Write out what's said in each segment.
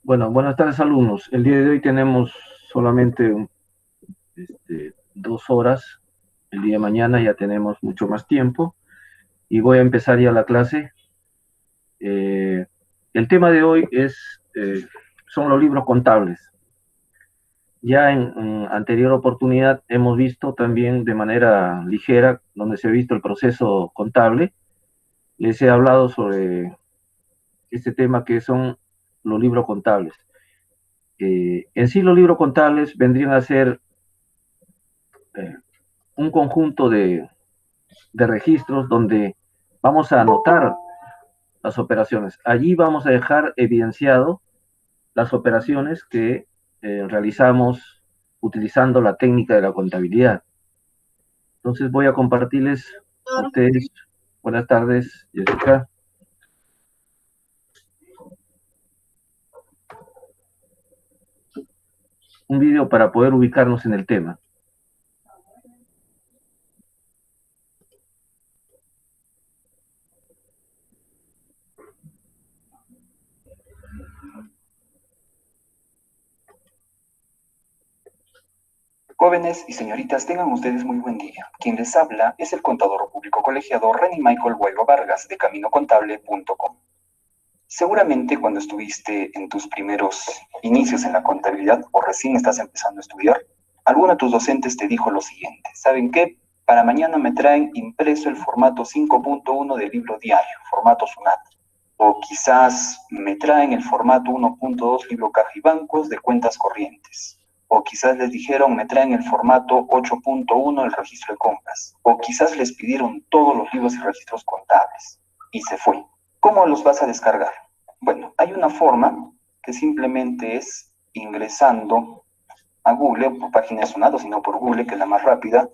Bueno, buenas tardes, alumnos. El día de hoy tenemos solamente 2 horas. El día de mañana ya tenemos mucho más tiempo y voy a empezar ya la clase. El tema de hoy son los libros contables. Ya en anterior oportunidad hemos visto también de manera ligera, donde se ha visto el proceso contable. Les he hablado sobre este tema que son los libros contables. En sí, los libros contables vendrían a ser eh, un conjunto de registros donde vamos a anotar las operaciones. Allí vamos a dejar evidenciado las operaciones que realizamos utilizando la técnica de la contabilidad. Entonces voy a compartirles a ustedes, buenas tardes, Jessica, un video para poder ubicarnos en el tema. Jóvenes y señoritas, tengan ustedes muy buen día. Quien les habla es el contador público colegiado Renny Michael Guaybo Vargas de CaminoContable.com. Seguramente cuando estuviste en tus primeros inicios en la contabilidad o recién estás empezando a estudiar, alguno de tus docentes te dijo lo siguiente: ¿saben qué? Para mañana me traen impreso el formato 5.1 del libro diario, formato SUNAT. O quizás me traen el formato 1.2 libro caja y bancos de cuentas corrientes. O quizás les dijeron, me traen el formato 8.1 el registro de compras. O quizás les pidieron todos los libros y registros contables. Y se fue. ¿Cómo los vas a descargar? Bueno, hay una forma que simplemente es ingresando a Google, por página de Sonado, sino por Google, que es la más rápida,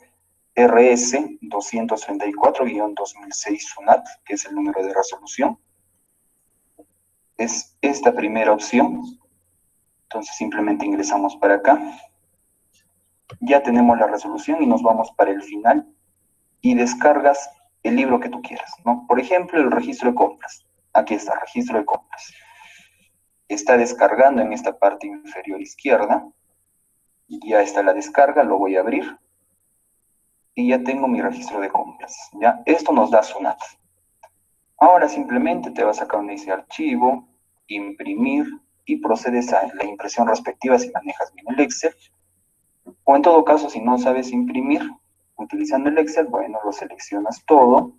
RS 234-2006 SUNAT, que es el número de resolución. Es esta primera opción. Entonces simplemente ingresamos para acá. Ya tenemos la resolución y nos vamos para el final y descargas el libro que tú quieras, ¿no? Por ejemplo, el registro de compras. Aquí está, registro de compras. Está descargando en esta parte inferior izquierda. Ya está la descarga, lo voy a abrir. Y ya tengo mi registro de compras, ¿ya? Esto nos da SUNAT. Ahora simplemente te vas acá donde dice archivo, imprimir, y procedes a la impresión respectiva si manejas bien el Excel. O en todo caso, si no sabes imprimir utilizando el Excel, bueno, lo seleccionas todo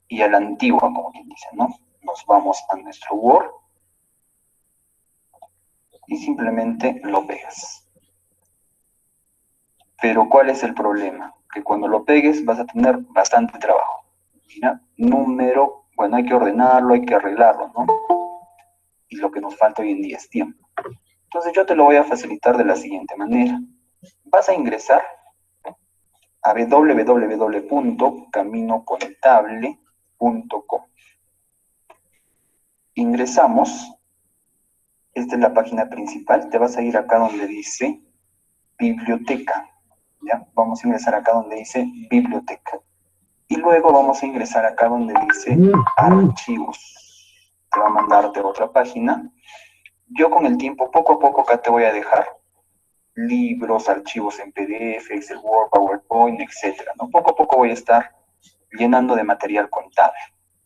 y a la antigua, como quien dice, ¿no? Nos vamos a nuestro Word y simplemente lo pegas. Pero ¿cuál es el problema? Que cuando lo pegues vas a tener bastante trabajo. Mira, número, bueno, hay que ordenarlo, hay que arreglarlo, ¿no? Y lo que nos falta hoy en día es tiempo. Entonces yo te lo voy a facilitar de la siguiente manera. Vas a ingresar a www.caminocontable.com. Ingresamos, esta es la página principal, te vas a ir acá donde dice biblioteca, ¿ya? Vamos a ingresar acá donde dice biblioteca. Y luego vamos a ingresar acá donde dice archivos. Te va a mandarte a otra página. Yo con el tiempo, poco a poco, acá te voy a dejar libros, archivos en PDF, Excel, Word, PowerPoint, etcétera, ¿no? Poco a poco voy a estar llenando de material contable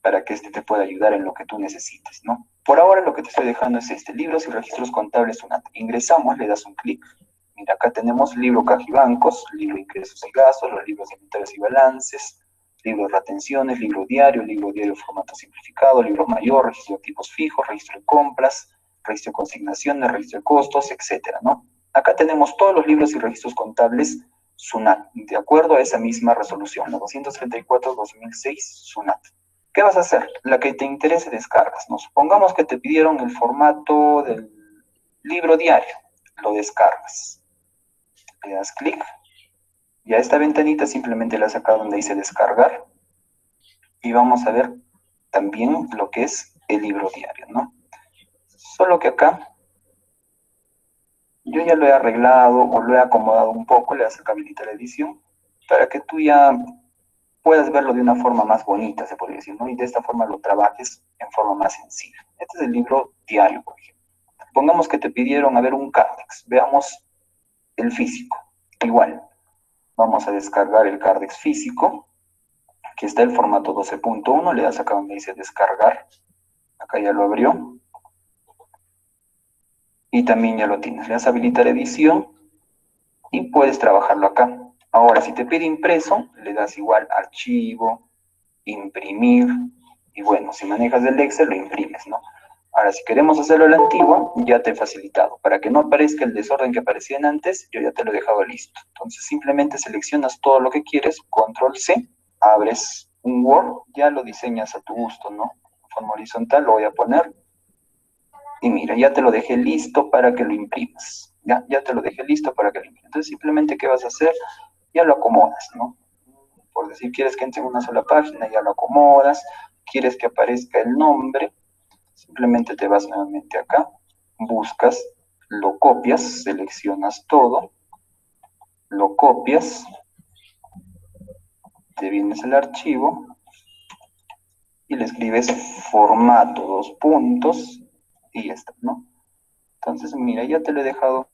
para que este te pueda ayudar en lo que tú necesites, ¿no? Por ahora lo que te estoy dejando es libros y registros contables SUNAT. Ingresamos, le das un clic. Mira, acá tenemos libro caja y bancos, libro de ingresos y gastos, los libros de inventarios y balances, libro de retenciones, libro diario formato simplificado, libro mayor, registro de tipos fijos, registro de compras, registro de consignaciones, registro de costos, etcétera, ¿no? Acá tenemos todos los libros y registros contables SUNAT, de acuerdo a esa misma resolución, la 234-2006 SUNAT. ¿Qué vas a hacer? La que te interese descargas, ¿no? Supongamos que te pidieron el formato del libro diario, lo descargas. Le das clic, y a esta ventanita simplemente la saca donde dice descargar, y vamos a ver también lo que es el libro diario, ¿no? Solo que acá yo ya lo he arreglado o lo he acomodado un poco, le das acá habilitar la edición, para que tú ya puedas verlo de una forma más bonita, se podría decir, ¿no? Y de esta forma lo trabajes en forma más sencilla. Este es el libro diario, por ejemplo. Pongamos que te pidieron a ver un Cardex. Veamos el físico. Igual, vamos a descargar el Cardex físico. Aquí está el formato 12.1. Le das acá donde dice descargar. Acá ya lo abrió. Y también ya lo tienes. Le das habilitar edición y puedes trabajarlo acá. Ahora, si te pide impreso, le das igual archivo, imprimir, y bueno, si manejas el Excel, lo imprimes, ¿no? Ahora, si queremos hacerlo a la antigua, ya te he facilitado. Para que no aparezca el desorden que aparecían antes, yo ya te lo he dejado listo. Entonces, simplemente seleccionas todo lo que quieres, control C, abres un Word, ya lo diseñas a tu gusto, ¿no? De forma horizontal lo voy a poner. Y mira, ya te lo dejé listo para que lo imprimas. Ya te lo dejé listo para que lo imprimas. Entonces, simplemente, ¿qué vas a hacer? Ya lo acomodas, ¿no? Por decir, quieres que entre en una sola página, ya lo acomodas. Quieres que aparezca el nombre, simplemente te vas nuevamente acá, buscas, lo copias, seleccionas todo, lo copias, te vienes al archivo y le escribes formato, dos puntos, y ya está, ¿no? Entonces, mira, ya te lo he dejado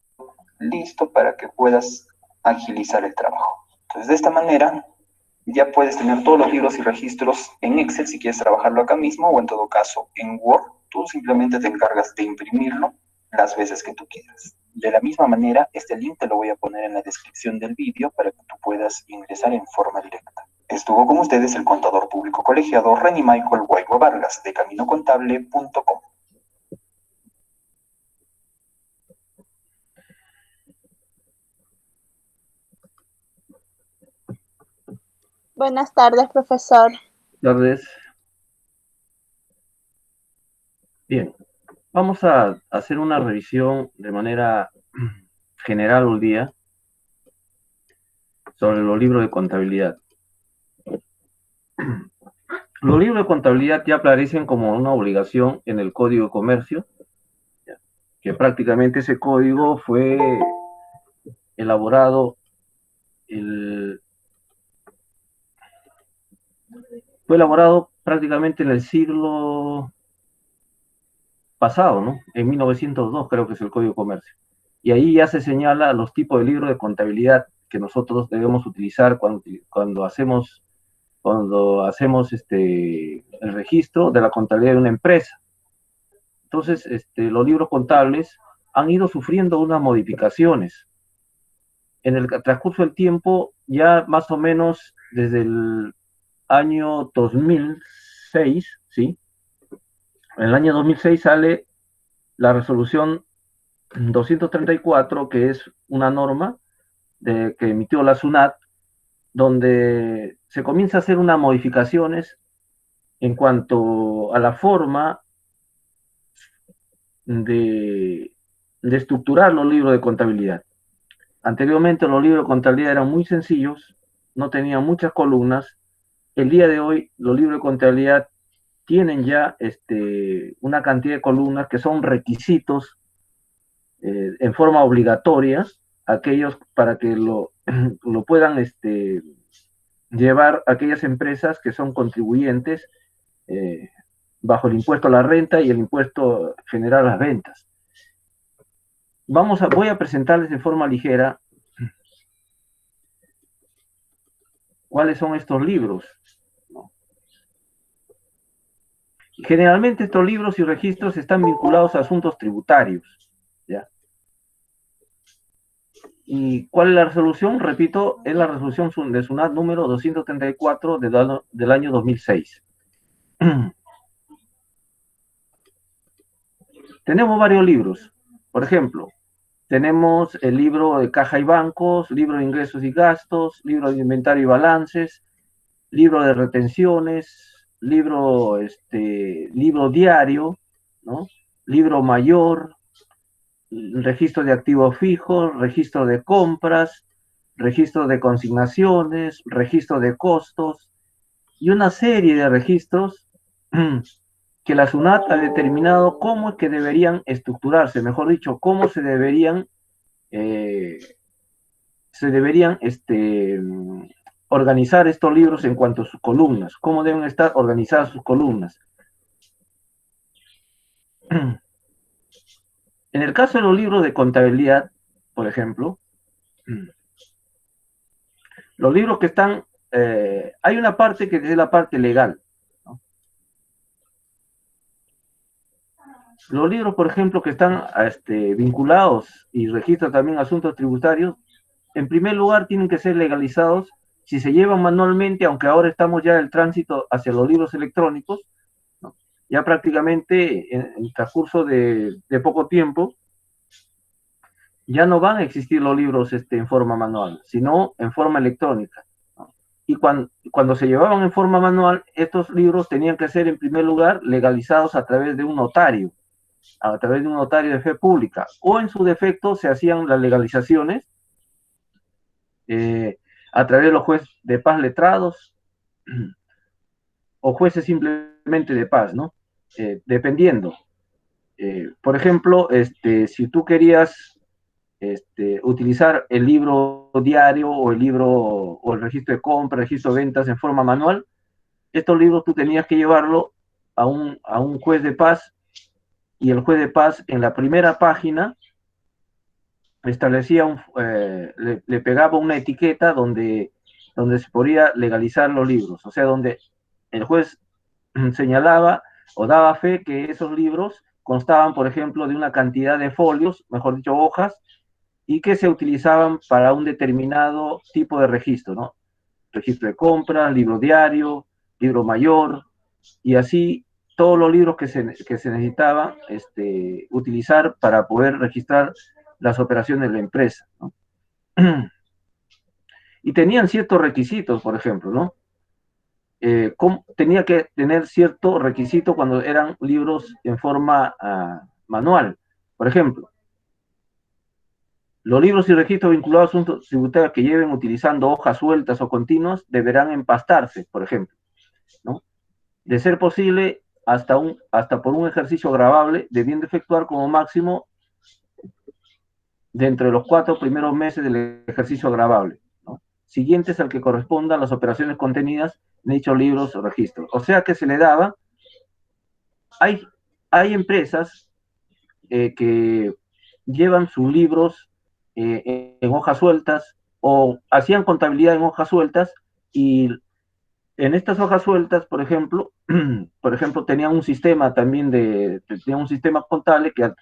listo para que puedas agilizar el trabajo. Entonces, de esta manera, ya puedes tener todos los libros y registros en Excel si quieres trabajarlo acá mismo o en todo caso en Word. Tú simplemente te encargas de imprimirlo las veces que tú quieras. De la misma manera, este link te lo voy a poner en la descripción del vídeo para que tú puedas ingresar en forma directa. Estuvo con ustedes el contador público colegiado Reni Michael Guaybo Vargas de caminocontable.com. Buenas tardes, profesor. Buenas tardes. Bien, vamos a hacer una revisión de manera general hoy día sobre los libros de contabilidad. Los libros de contabilidad ya aparecen como una obligación en el Código de Comercio, que prácticamente ese código fue elaborado prácticamente en el siglo pasado, ¿no? En 1902 creo que es el Código de Comercio. Y ahí ya se señala los tipos de libros de contabilidad que nosotros debemos utilizar cuando hacemos el registro de la contabilidad de una empresa. Entonces, los libros contables han ido sufriendo unas modificaciones. En el transcurso del tiempo, ya más o menos desde el año 2006, ¿sí? En el año 2006 sale la resolución 234, que es una norma que emitió la SUNAT, donde se comienza a hacer unas modificaciones en cuanto a la forma de estructurar los libros de contabilidad. Anteriormente los libros de contabilidad eran muy sencillos, no tenían muchas columnas. El día de hoy los libros de contabilidad tienen ya una cantidad de columnas que son requisitos en forma obligatoria, aquellos para que lo puedan llevar aquellas empresas que son contribuyentes bajo el impuesto a la renta y el impuesto general a las ventas. Voy a presentarles de forma ligera cuáles son estos libros. Generalmente estos libros y registros están vinculados a asuntos tributarios, ¿ya? ¿Y cuál es la resolución? Repito, es la resolución de SUNAT número 234 del año 2006. Tenemos varios libros. Por ejemplo, tenemos el libro de caja y bancos, libro de ingresos y gastos, libro de inventario y balances, libro de retenciones, libro diario, ¿no? Libro mayor, registro de activos fijos, registro de compras, registro de consignaciones, registro de costos y una serie de registros que la SUNAT ha determinado cómo es que deberían estructurarse, mejor dicho, cómo se deberían organizar estos libros en cuanto a sus columnas, cómo deben estar organizadas sus columnas. En el caso de los libros de contabilidad, por ejemplo, los libros que están, hay una parte que es la parte legal, ¿no? Los libros, por ejemplo, que están vinculados y registran también asuntos tributarios, en primer lugar tienen que ser legalizados si se llevan manualmente, aunque ahora estamos ya en el tránsito hacia los libros electrónicos, ¿no? Ya prácticamente en el transcurso de poco tiempo, ya no van a existir los libros en forma manual, sino en forma electrónica, ¿no? Y cuando se llevaban en forma manual, estos libros tenían que ser en primer lugar legalizados a través de un notario de fe pública, o en su defecto se hacían las legalizaciones a través de los jueces de paz letrados o jueces simplemente de paz, ¿no? Dependiendo. Por ejemplo, si tú querías utilizar el libro diario o el libro o el registro de compra, registro de ventas en forma manual, estos libros tú tenías que llevarlo a un juez de paz, y el juez de paz en la primera página establecía le pegaba una etiqueta donde se podía legalizar los libros, o sea, donde el juez señalaba o daba fe que esos libros constaban, por ejemplo, de una cantidad de folios, mejor dicho, hojas, y que se utilizaban para un determinado tipo de registro, ¿no? Registro de compras, libro diario, libro mayor, y así todos los libros que se necesitaba utilizar para poder registrar las operaciones de la empresa, ¿no? Y tenían ciertos requisitos, por ejemplo, ¿no? Tenía que tener cierto requisito cuando eran libros en forma manual. Por ejemplo, los libros y registros vinculados a asuntos tributarios que lleven utilizando hojas sueltas o continuas deberán empastarse, por ejemplo, ¿no? De ser posible, hasta por un ejercicio grabable, debiendo efectuar como máximo dentro de los 4 primeros meses del ejercicio grabable, ¿no? Siguientes al que correspondan las operaciones contenidas en dichos libros o registros. O sea que se le daba, hay empresas que llevan sus libros en hojas sueltas o hacían contabilidad en hojas sueltas, y en estas hojas sueltas, por ejemplo, tenían un sistema también tenían un sistema contable que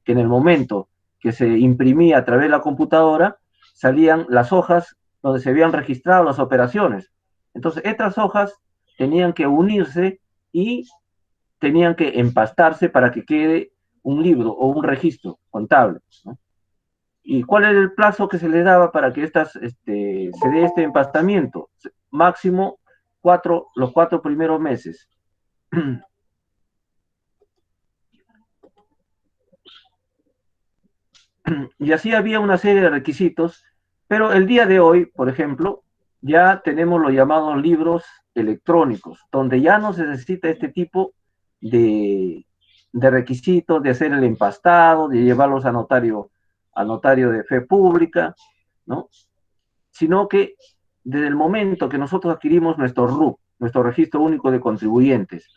en el momento que se imprimía a través de la computadora, salían las hojas donde se habían registrado las operaciones. Entonces, estas hojas tenían que unirse y tenían que empastarse para que quede un libro o un registro contable, ¿no? ¿Y cuál era el plazo que se le daba para que se dé este empastamiento? Máximo los 4 primeros meses. Y así había una serie de requisitos, pero el día de hoy, por ejemplo, ya tenemos los llamados libros electrónicos, donde ya no se necesita este tipo de, requisitos de hacer el empastado, de llevarlos a notario de fe pública, ¿no? Sino que desde el momento que nosotros adquirimos nuestro RUC, nuestro Registro Único de Contribuyentes,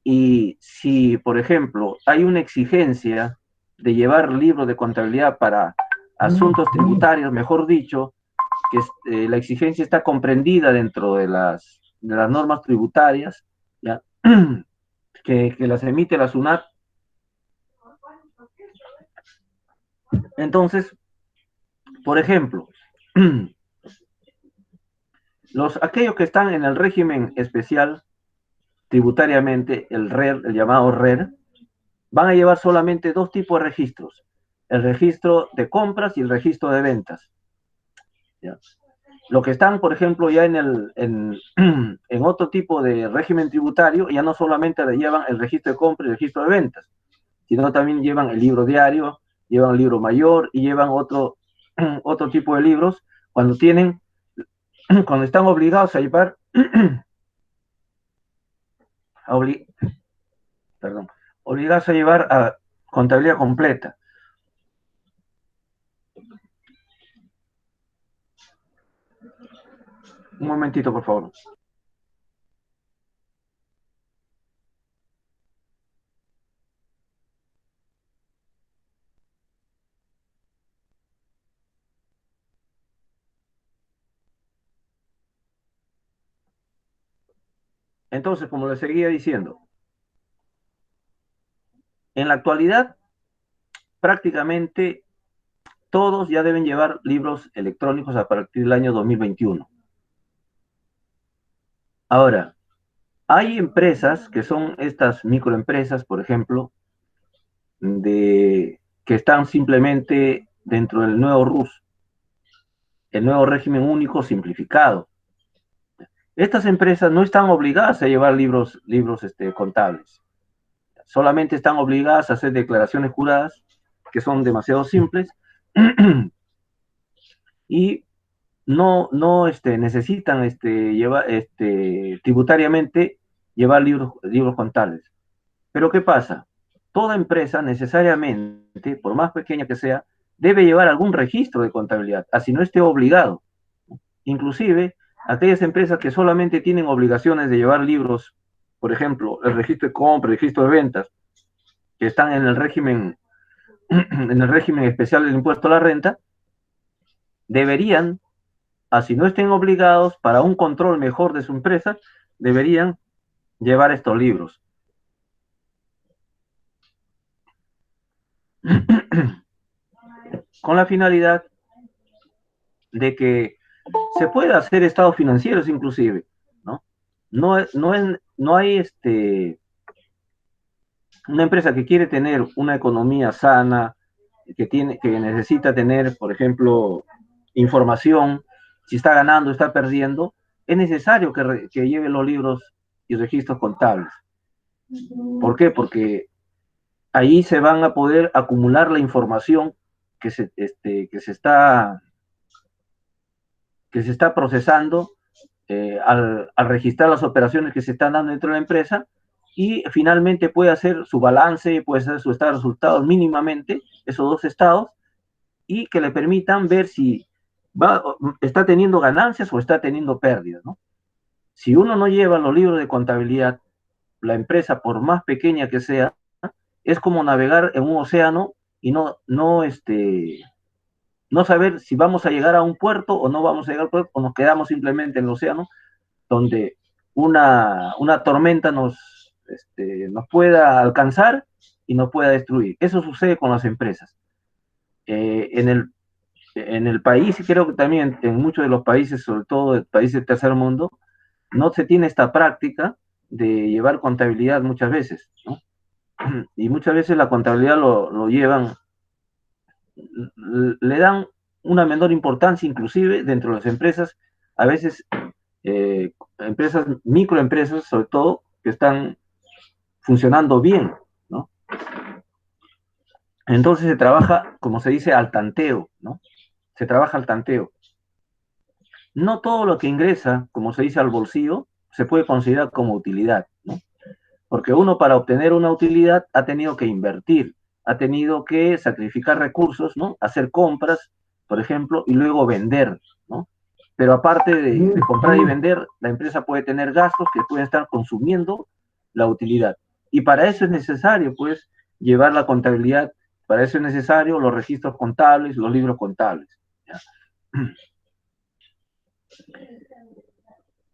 y si, por ejemplo, hay una exigencia de llevar libros de contabilidad para asuntos tributarios, mejor dicho, que la exigencia está comprendida dentro de las normas tributarias, ¿ya? que las emite la SUNAT. Entonces, por ejemplo, aquellos que están en el régimen especial tributariamente, el RER, el llamado RER, van a llevar solamente 2 tipos de registros: el registro de compras y el registro de ventas, ¿ya? Lo que están, por ejemplo, ya en otro tipo de régimen tributario, ya no solamente llevan el registro de compras y el registro de ventas, sino también llevan el libro diario, llevan el libro mayor y llevan otro tipo de libros cuando están obligados a llevar obligados a llevar a contabilidad completa. Un momentito, por favor. Entonces, como les seguía diciendo, en la actualidad prácticamente todos ya deben llevar libros electrónicos a partir del año 2021. Ahora, hay empresas que son estas microempresas, por ejemplo, que están simplemente dentro del nuevo RUS, el nuevo régimen único simplificado. Estas empresas no están obligadas a llevar libros contables. Solamente están obligadas a hacer declaraciones juradas, que son demasiado simples, y no necesitan llevar, tributariamente llevar libros contables. Pero ¿qué pasa? Toda empresa necesariamente, por más pequeña que sea, debe llevar algún registro de contabilidad, así no esté obligado. Inclusive, aquellas empresas que solamente tienen obligaciones de llevar libros, por ejemplo, el registro de compra, el registro de ventas, que están en el régimen, en el régimen especial del impuesto a la renta, deberían, así no estén obligados, para un control mejor de su empresa, deberían llevar estos libros. Con la finalidad de que se pueda hacer estados financieros inclusive, ¿no? No hay una empresa que quiere tener una economía sana, que necesita tener, por ejemplo, información, si está ganando, está perdiendo, es necesario que lleve los libros y registros contables. ¿Por qué? Porque ahí se van a poder acumular la información que se está procesando al registrar las operaciones que se están dando dentro de la empresa, y finalmente puede hacer su balance, puede hacer su estado de resultados mínimamente, esos dos estados, y que le permitan ver si está teniendo ganancias o está teniendo pérdidas, ¿no? Si uno no lleva los libros de contabilidad, la empresa, por más pequeña que sea, es como navegar en un océano y no saber si vamos a llegar a un puerto o no vamos a llegar al puerto, o nos quedamos simplemente en el océano, donde una tormenta nos pueda alcanzar y nos pueda destruir. Eso sucede con las empresas. En el país, y creo que también en muchos de los países, sobre todo en países del tercer mundo, no se tiene esta práctica de llevar contabilidad muchas veces, ¿no? Y muchas veces la contabilidad lo llevan, le dan una menor importancia inclusive dentro de las empresas, a veces empresas, microempresas sobre todo, que están funcionando bien, ¿no? Entonces se trabaja, como se dice, al tanteo, ¿no? Se trabaja al tanteo. No todo lo que ingresa, como se dice, al bolsillo, se puede considerar como utilidad, ¿no? Porque uno, para obtener una utilidad, ha tenido que invertir, ha tenido que sacrificar recursos, ¿no? Hacer compras, por ejemplo, y luego vender, ¿no? Pero aparte de comprar y vender, la empresa puede tener gastos que pueden estar consumiendo la utilidad. Y para eso es necesario, pues, llevar la contabilidad, para eso es necesario los registros contables, los libros contables, ¿ya?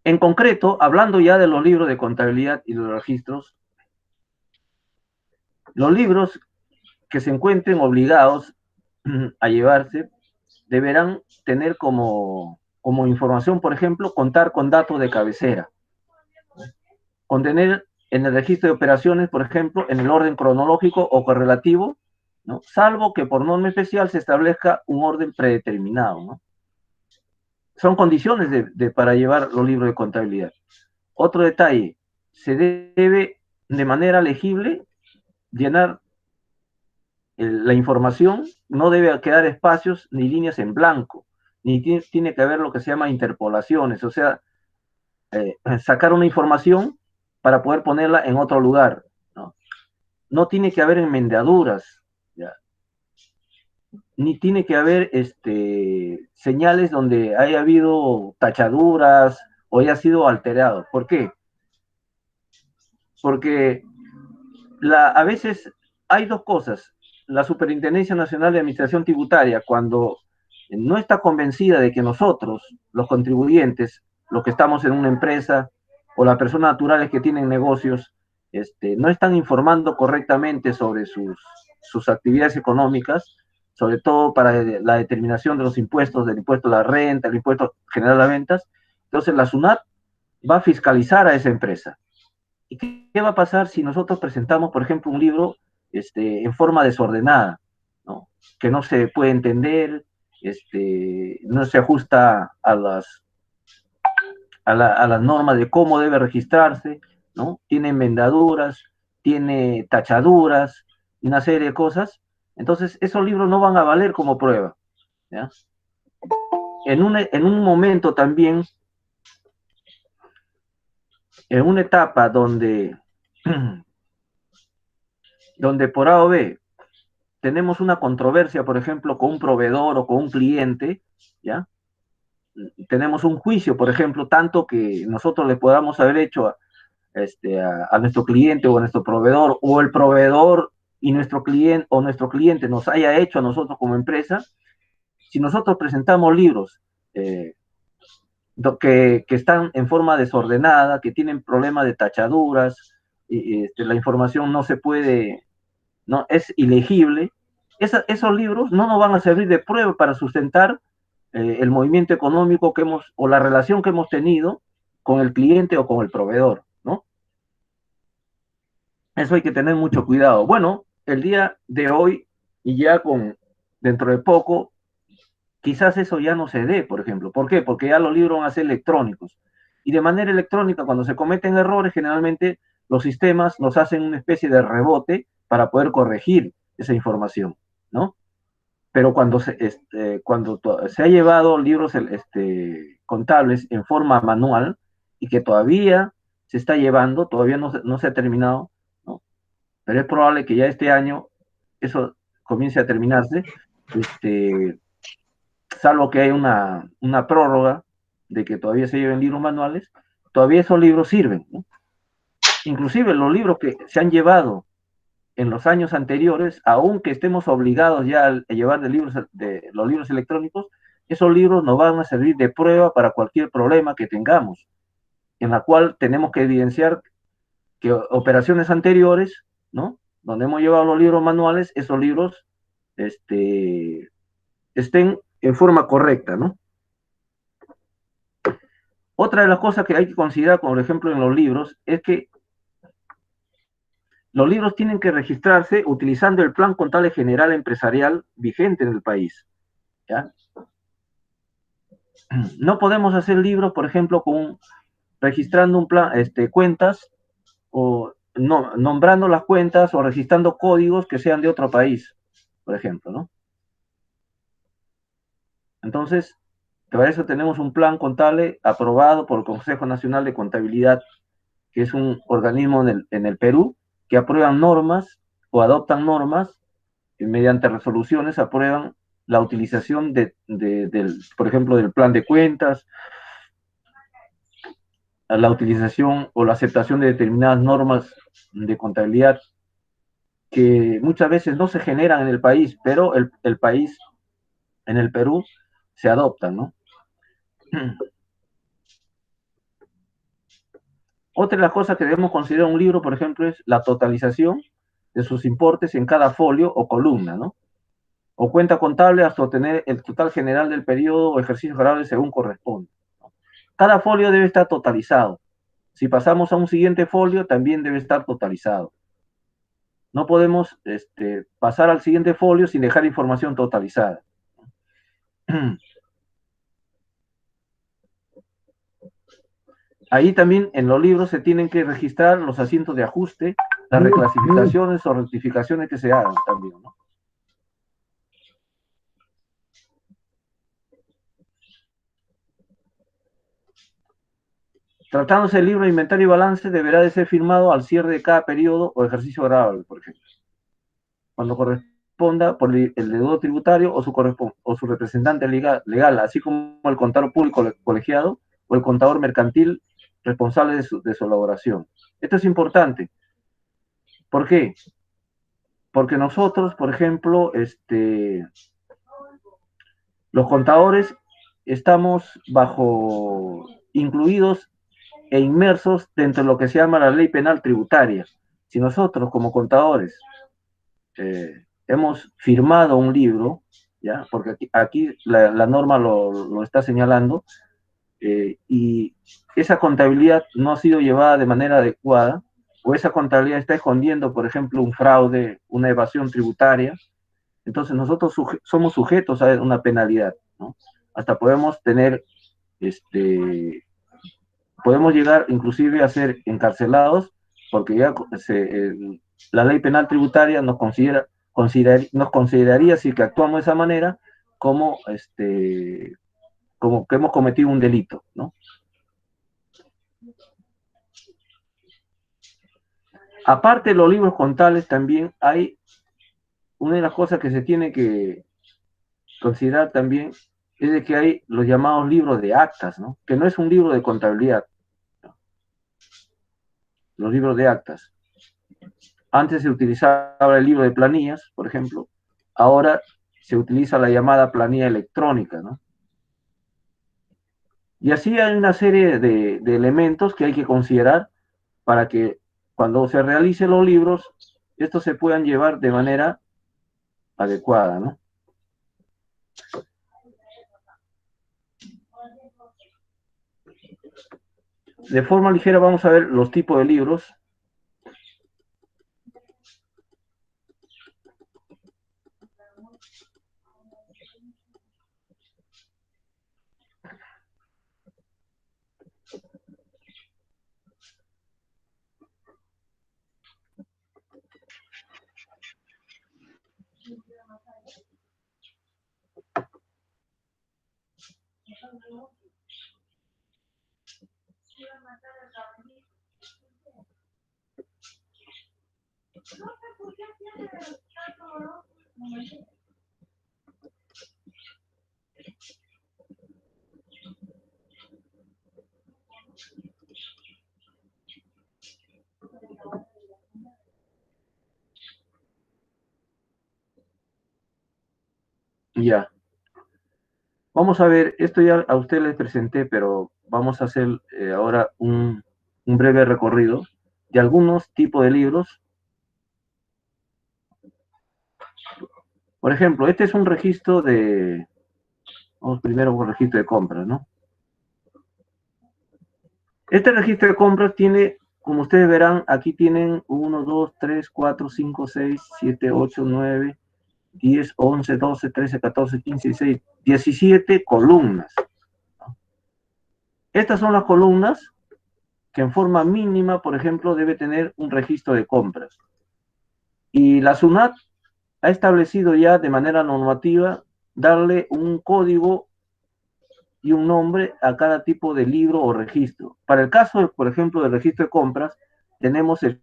En concreto, hablando ya de los libros de contabilidad y los registros, los libros que se encuentren obligados a llevarse deberán tener como información, por ejemplo, contar con datos de cabecera, contener en el registro de operaciones, por ejemplo, en el orden cronológico o correlativo, ¿no? Salvo que por norma especial se establezca un orden predeterminado, ¿no? Son condiciones para llevar los libros de contabilidad. Otro detalle, se debe de manera legible llenar la información, no debe quedar espacios ni líneas en blanco, ni tiene que haber lo que se llama interpolaciones, o sea, sacar una información para poder ponerla en otro lugar, ¿no? No tiene que haber enmendaduras, ¿ya? ni tiene que haber señales donde haya habido tachaduras o haya sido alterado. ¿Por qué? Porque a veces hay dos cosas. La Superintendencia Nacional de Administración Tributaria, cuando no está convencida de que nosotros, los contribuyentes, los que estamos en una empresa o las personas naturales que tienen negocios, no están informando correctamente sobre sus actividades económicas, sobre todo para la determinación de los impuestos, del impuesto a la renta, el impuesto general a ventas. Entonces la SUNAT va a fiscalizar a esa empresa. ¿Y qué va a pasar si nosotros presentamos, por ejemplo, un libro en forma desordenada, ¿no? Que no se puede entender, no se ajusta a las normas de cómo debe registrarse, ¿no? Tiene enmendaduras, tiene tachaduras, una serie de cosas. Entonces, esos libros no van a valer como prueba, ¿ya? En un momento también, en una etapa donde por A o B tenemos una controversia, por ejemplo, con un proveedor o con un cliente, ¿ya? Tenemos un juicio, por ejemplo, tanto que nosotros le podamos haber hecho a nuestro cliente o a nuestro proveedor, o el proveedor y nuestro cliente o nuestro cliente nos haya hecho a nosotros como empresa. Si nosotros presentamos libros que están en forma desordenada, que tienen problemas de tachaduras, la información no se puede, no es ilegible, esos libros no nos van a servir de prueba para sustentar el movimiento económico que hemos, o la relación que hemos tenido con el cliente o con el proveedor, ¿no? Eso hay que tener mucho cuidado. Bueno, el día de hoy y ya dentro de poco, quizás eso ya no se dé, por ejemplo. ¿Por qué? Porque ya los libros van a ser electrónicos. Y de manera electrónica, cuando se cometen errores, generalmente los sistemas nos hacen una especie de rebote para poder corregir esa información, ¿no? Pero cuando se ha llevado libros contables en forma manual y que todavía se está llevando, todavía no se ha terminado, ¿no? Pero es probable que ya este año eso comience a terminarse, este, salvo que haya una prórroga de que todavía se lleven libros manuales, todavía esos libros sirven, ¿no? Inclusive los libros que se han llevado en los años anteriores, aunque estemos obligados ya a llevar los libros electrónicos, esos libros nos van a servir de prueba para cualquier problema que tengamos, en la cual tenemos que evidenciar que operaciones anteriores, ¿no? Donde hemos llevado los libros manuales, esos libros estén en forma correcta, ¿no? Otra de las cosas que hay que considerar, por ejemplo, en los libros, es que los libros tienen que registrarse utilizando el plan contable general empresarial vigente en el país, ¿ya? No podemos hacer libros, por ejemplo, registrando un plan, cuentas o no, nombrando las cuentas o registrando códigos que sean de otro país, por ejemplo, ¿no? Entonces, para eso tenemos un plan contable aprobado por el Consejo Nacional de Contabilidad, que es un organismo en el Perú que aprueban normas o adoptan normas y mediante resoluciones aprueban la utilización por ejemplo, del plan de cuentas, la utilización o la aceptación de determinadas normas de contabilidad que muchas veces no se generan en el país, pero el país, en el Perú, se adopta, ¿no? Otra de las cosas que debemos considerar un libro, por ejemplo, es la totalización de sus importes en cada folio o columna, ¿no? O cuenta contable hasta obtener el total general del periodo o ejercicio grabable según corresponde, ¿no? Cada folio debe estar totalizado. Si pasamos a un siguiente folio, también debe estar totalizado. No podemos pasar al siguiente folio sin dejar información totalizada. Ahí también en los libros se tienen que registrar los asientos de ajuste, las reclasificaciones o rectificaciones que se hagan también, ¿no? Tratándose del libro de inventario y balance, deberá de ser firmado al cierre de cada periodo o ejercicio grabable, por ejemplo. Cuando corresponde responda por el deudor tributario o su representante legal, así como el contador público colegiado o el contador mercantil responsable de su elaboración. Esto es importante. ¿Por qué? Porque nosotros, por ejemplo, los contadores estamos incluidos e inmersos dentro de lo que se llama la ley penal tributaria. Si nosotros como contadores hemos firmado un libro, ¿ya? Porque aquí la norma lo está señalando, y esa contabilidad no ha sido llevada de manera adecuada, o esa contabilidad está escondiendo, por ejemplo, un fraude, una evasión tributaria, entonces nosotros somos sujetos a una penalidad, ¿no? Hasta podemos tener, podemos llegar inclusive a ser encarcelados, porque ya la ley penal tributaria nos consideraría, si que actuamos de esa manera, como, como que hemos cometido un delito, ¿no? Aparte de los libros contables, también hay una de las cosas que se tiene que considerar también, es de que hay los llamados libros de actas, ¿no? Que no es un libro de contabilidad, ¿no? Los libros de actas. Antes se utilizaba el libro de planillas, por ejemplo, ahora se utiliza la llamada planilla electrónica, ¿no? Y así hay una serie de elementos que hay que considerar para que cuando se realicen los libros, estos se puedan llevar de manera adecuada, ¿no? De forma ligera vamos a ver los tipos de libros. Ya. Vamos a ver, esto ya a usted les presenté, pero vamos a hacer ahora un breve recorrido de algunos tipos de libros. Por ejemplo, este es un registro vamos primero con el registro de compras, ¿no? Este registro de compras tiene, como ustedes verán, aquí tienen 1, 2, 3, 4, 5, 6, 7, 8, 9, 10, 11, 12, 13, 14, 15, 16, 17 columnas, ¿no? Estas son las columnas que en forma mínima, por ejemplo, debe tener un registro de compras. Y la SUNAT ha establecido ya de manera normativa darle un código y un nombre a cada tipo de libro o registro. Para el caso, por ejemplo, del registro de compras, tenemos el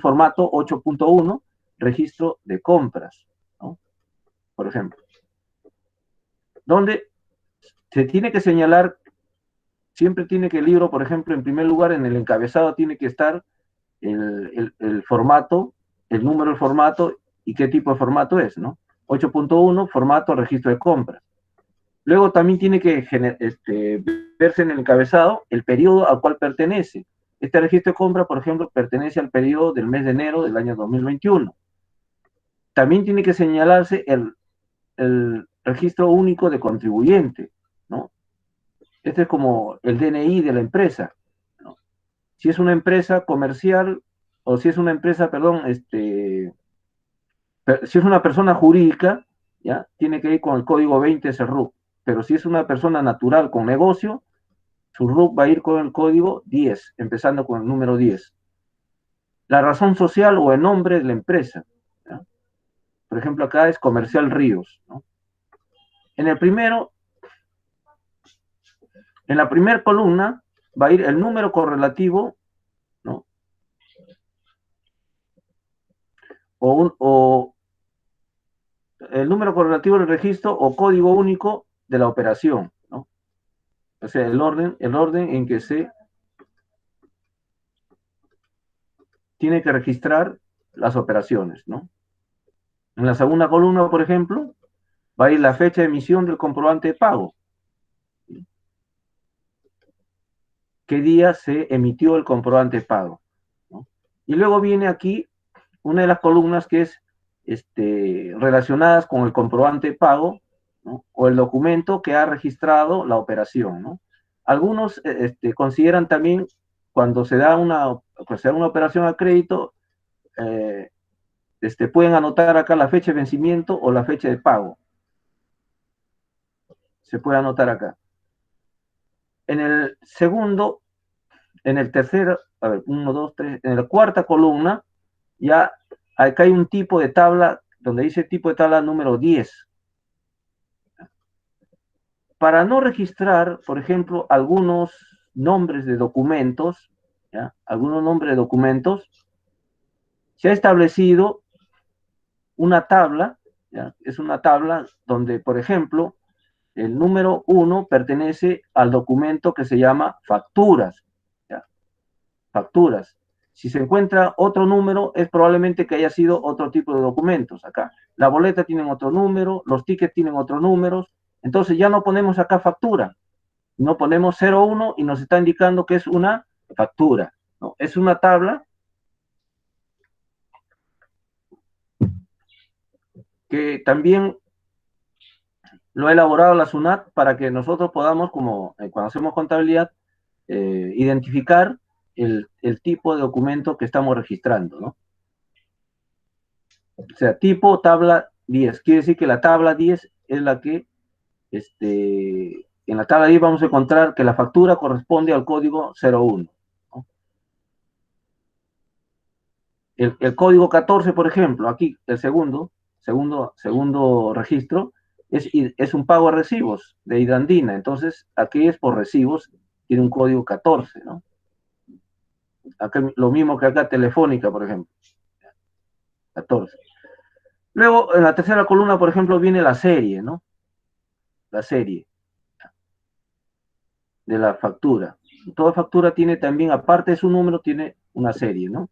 formato 8.1, registro de compras, ¿no? Por ejemplo, donde se tiene que señalar, siempre tiene que el libro, por ejemplo, en primer lugar, en el encabezado tiene que estar el formato, el número del formato y qué tipo de formato es, ¿no? 8.1, formato registro de compras. Luego también tiene que verse en el encabezado el periodo al cual pertenece. Este registro de compra, por ejemplo, pertenece al periodo del mes de enero del año 2021. También tiene que señalarse el registro único de contribuyente, ¿no? Este es como el DNI de la empresa, ¿no? Si es una empresa comercial, o si es una empresa, perdón, si es una persona jurídica, ¿ya? Tiene que ir con el código 20 SERRUC. Pero si es una persona natural con negocio, su RUC va a ir con el código 10, empezando con el número 10. La razón social o el nombre de la empresa, ¿ya? Por ejemplo, acá es Comercial Ríos, ¿no? En el primero, en la primera columna va a ir el número correlativo, ¿no? O el número correlativo del registro o código único de la operación, ¿no? O sea, el orden en que se tiene que registrar las operaciones, ¿no? En la segunda columna, por ejemplo, va a ir la fecha de emisión del comprobante de pago. ¿Qué día se emitió el comprobante de pago? ¿No? Y luego viene aquí una de las columnas que es relacionadas con el comprobante de pago, ¿no? O el documento que ha registrado la operación, ¿no? Algunos consideran también cuando se da una operación a crédito, pueden anotar acá la fecha de vencimiento o la fecha de pago. Se puede anotar acá. En el segundo, en el tercero, a ver, 1, 2, 3, en la cuarta columna, ya acá hay un tipo de tabla, donde dice tipo de tabla número 10. Para no registrar, por ejemplo, algunos nombres de documentos, ¿ya? Algunos nombres de documentos, se ha establecido una tabla, ¿ya? Es una tabla donde, por ejemplo, el número 1 pertenece al documento que se llama facturas, ¿ya? Facturas. Si se encuentra otro número, es probablemente que haya sido otro tipo de documentos acá. La boleta tiene otro número, los tickets tienen otros números, entonces ya no ponemos acá factura, no ponemos 01 y nos está indicando que es una factura, ¿no? Es una tabla que también lo ha elaborado la SUNAT para que nosotros podamos, como cuando hacemos contabilidad, identificar el tipo de documento que estamos registrando, ¿no? O sea, tipo tabla 10. Quiere decir que la tabla 10 es la que, en la tabla 10 vamos a encontrar que la factura corresponde al código 01, ¿no? El código 14, por ejemplo, aquí, el segundo registro, es un pago a recibos de Hidrandina. Entonces, aquí es por recibos, tiene un código 14, ¿no? Acá, lo mismo que acá Telefónica, por ejemplo, 14. Luego, en la tercera columna, por ejemplo, viene la serie, ¿no? La serie de la factura. Toda factura tiene también, aparte de su número, tiene una serie, ¿no?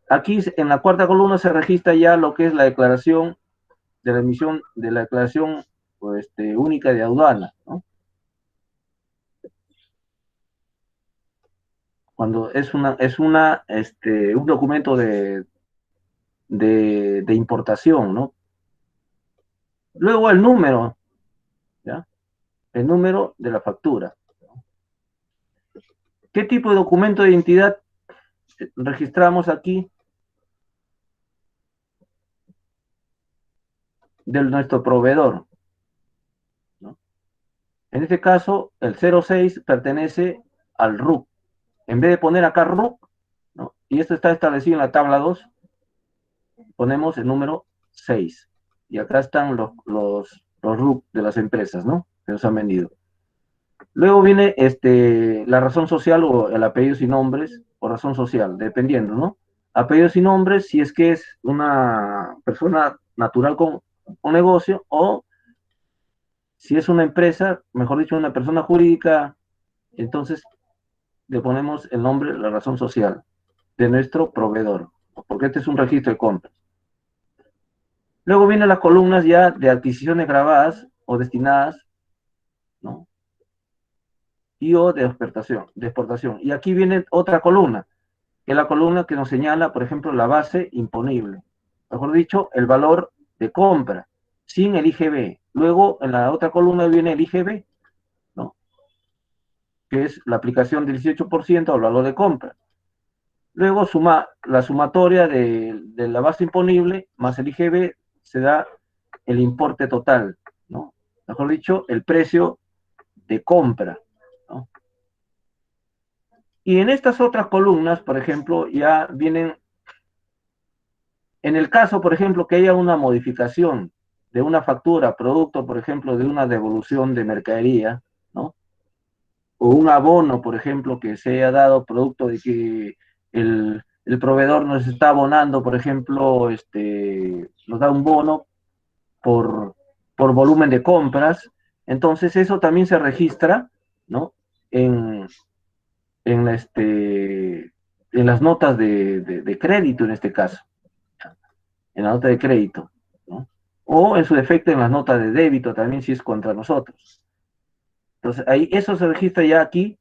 Aquí en la cuarta columna se registra ya lo que es la declaración de la emisión de la declaración única de aduana, ¿no? Cuando es un documento de importación, ¿no? Luego el número, ¿ya? El número de la factura. ¿Qué tipo de documento de identidad registramos aquí de nuestro proveedor, ¿no? En este caso, el 06 pertenece al RUC. En vez de poner acá RUC, ¿no? Y esto está establecido en la tabla 2, ponemos el número 6. Y acá están los RUC de las empresas, ¿no? Que nos han vendido. Luego viene la razón social o el apellidos y nombres, o razón social, dependiendo, ¿no? Apellidos y nombres, si es que es una persona natural con un negocio, o si es una empresa, mejor dicho, una persona jurídica, entonces le ponemos el nombre, la razón social de nuestro proveedor, porque este es un registro de compras. Luego vienen las columnas ya de adquisiciones grabadas o destinadas, ¿no? Y o de exportación. Y aquí viene otra columna, que es la columna que nos señala, por ejemplo, la base imponible. Mejor dicho, el valor de compra, sin el IGB. Luego, en la otra columna viene el IGB, ¿no? Que es la aplicación del 18% al valor de compra. Luego, la sumatoria de la base imponible más el IGB se da el importe total, ¿no? Mejor dicho, el precio de compra, ¿no? Y en estas otras columnas, por ejemplo, ya vienen, en el caso, por ejemplo, que haya una modificación de una factura, producto, por ejemplo, de una devolución de mercadería, ¿no? O un abono, por ejemplo, que se haya dado producto de que el proveedor nos está abonando, por ejemplo, nos da un bono por volumen de compras. Entonces eso también se registra, ¿no? En, en, en las notas de crédito en este caso, en la nota de crédito, ¿no? O en su defecto en las notas de débito también si es contra nosotros. Entonces ahí eso se registra ya aquí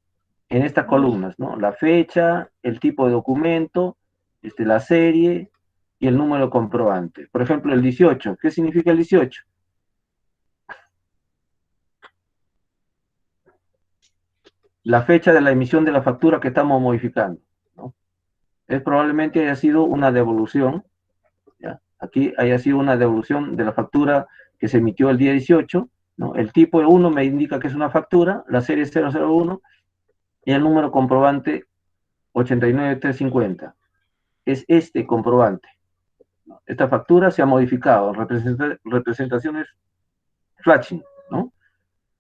en estas columnas, ¿no? La fecha, el tipo de documento, la serie y el número comprobante. Por ejemplo, el 18. ¿Qué significa el 18? La fecha de la emisión de la factura que estamos modificando, ¿no? Es probablemente haya sido una devolución, ¿ya? Aquí haya sido una devolución de la factura que se emitió el día 18, ¿no? El tipo de 1 me indica que es una factura, la serie 001 y el número comprobante 89350. Es este comprobante. Esta factura se ha modificado, representaciones flashing, ¿no?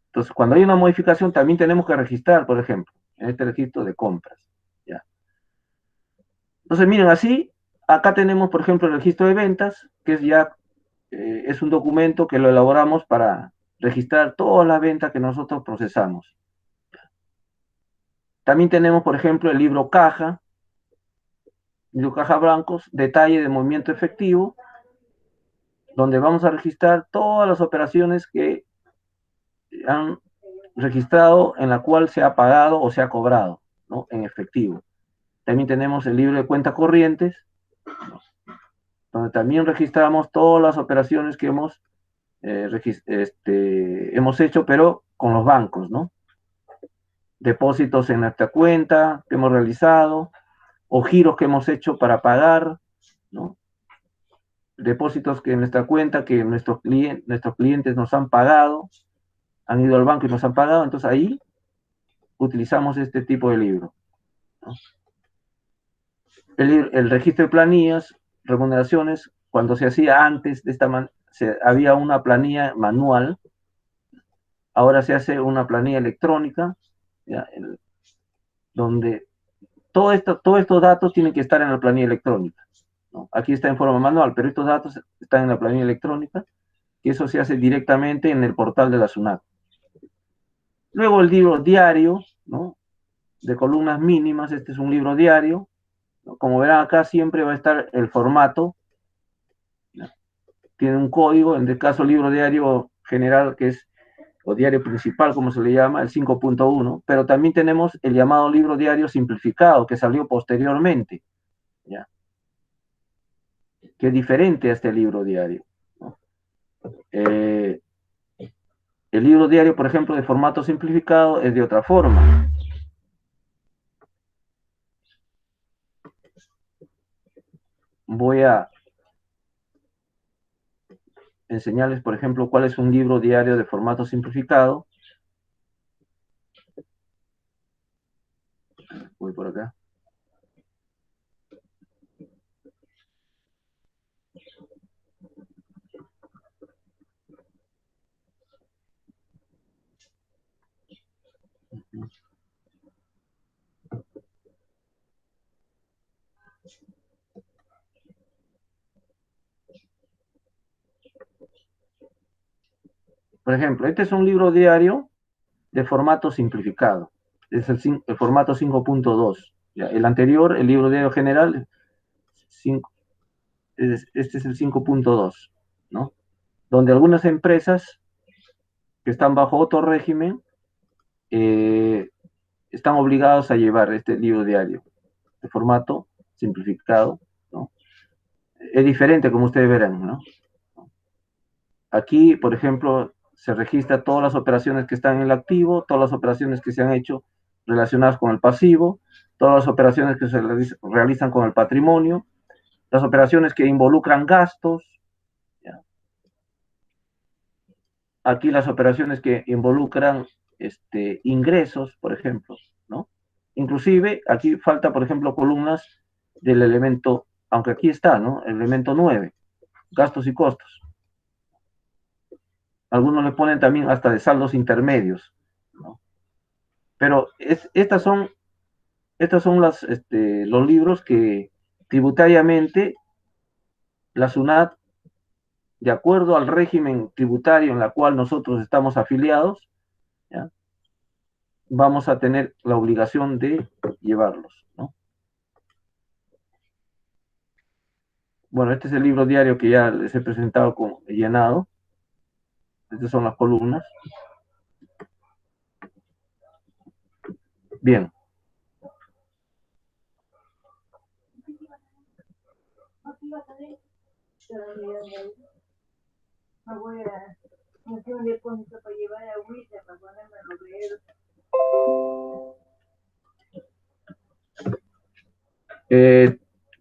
Entonces, cuando hay una modificación, también tenemos que registrar, por ejemplo, en este registro de compras, ¿ya? Entonces, miren, así, acá tenemos, por ejemplo, el registro de ventas, que es ya, es un documento que lo elaboramos para registrar todas las ventas que nosotros procesamos. También tenemos, por ejemplo, el libro caja blancos, detalle de movimiento efectivo, donde vamos a registrar todas las operaciones que han registrado en la cual se ha pagado o se ha cobrado, ¿no? En efectivo. También tenemos el libro de cuentas corrientes, ¿no? Donde también registramos todas las operaciones que hemos hecho, pero con los bancos, ¿no? Depósitos en nuestra cuenta que hemos realizado, o giros que hemos hecho para pagar, ¿no? Depósitos que en nuestra cuenta que nuestros clientes nos han pagado, han ido al banco y nos han pagado, entonces ahí utilizamos este tipo de libro, ¿no? El registro de planillas, remuneraciones, cuando se hacía antes de esta manera, había una planilla manual, ahora se hace una planilla electrónica, ¿ya? Donde todos estos datos tienen que estar en la planilla electrónica, ¿no? Aquí está en forma manual, pero estos datos están en la planilla electrónica, y eso se hace directamente en el portal de la SUNAT. Luego el libro diario, ¿no? De columnas mínimas, este es un libro diario, ¿no? Como verán acá siempre va a estar el formato, ¿no? Tiene un código, en el caso libro diario general, que es, o diario principal, como se le llama, el 5.1, pero también tenemos el llamado libro diario simplificado, que salió posteriormente, ¿ya? Que es diferente a este libro diario, ¿no? El libro diario, por ejemplo, de formato simplificado, es de otra forma. Voy a enseñarles, por ejemplo, cuál es un libro diario de formato simplificado. Voy por acá. Por ejemplo, este es un libro diario de formato simplificado. Es el formato 5.2. El anterior, el libro diario general, 5, este es el 5.2, ¿no? Donde algunas empresas que están bajo otro régimen están obligados a llevar este libro diario de formato simplificado, ¿no? Es diferente, como ustedes verán, ¿no? Aquí, por ejemplo, se registra todas las operaciones que están en el activo, todas las operaciones que se han hecho relacionadas con el pasivo, todas las operaciones que se realizan con el patrimonio, las operaciones que involucran gastos, ¿ya? Aquí las operaciones que involucran ingresos, por ejemplo, ¿no? Inclusive, aquí falta, por ejemplo, columnas del elemento, aunque aquí está, ¿no? El elemento 9, gastos y costos. Algunos le ponen también hasta de saldos intermedios, ¿no? Pero estas son los libros que tributariamente la SUNAT de acuerdo al régimen tributario en la cual nosotros estamos afiliados, ¿ya? Vamos a tener la obligación de llevarlos, ¿no? Bueno, este es el libro diario que ya les he presentado llenado. Estas son las columnas. Bien.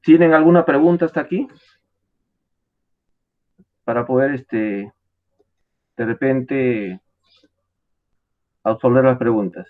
¿Tienen alguna pregunta hasta aquí? Para poder, de repente, absolver las preguntas.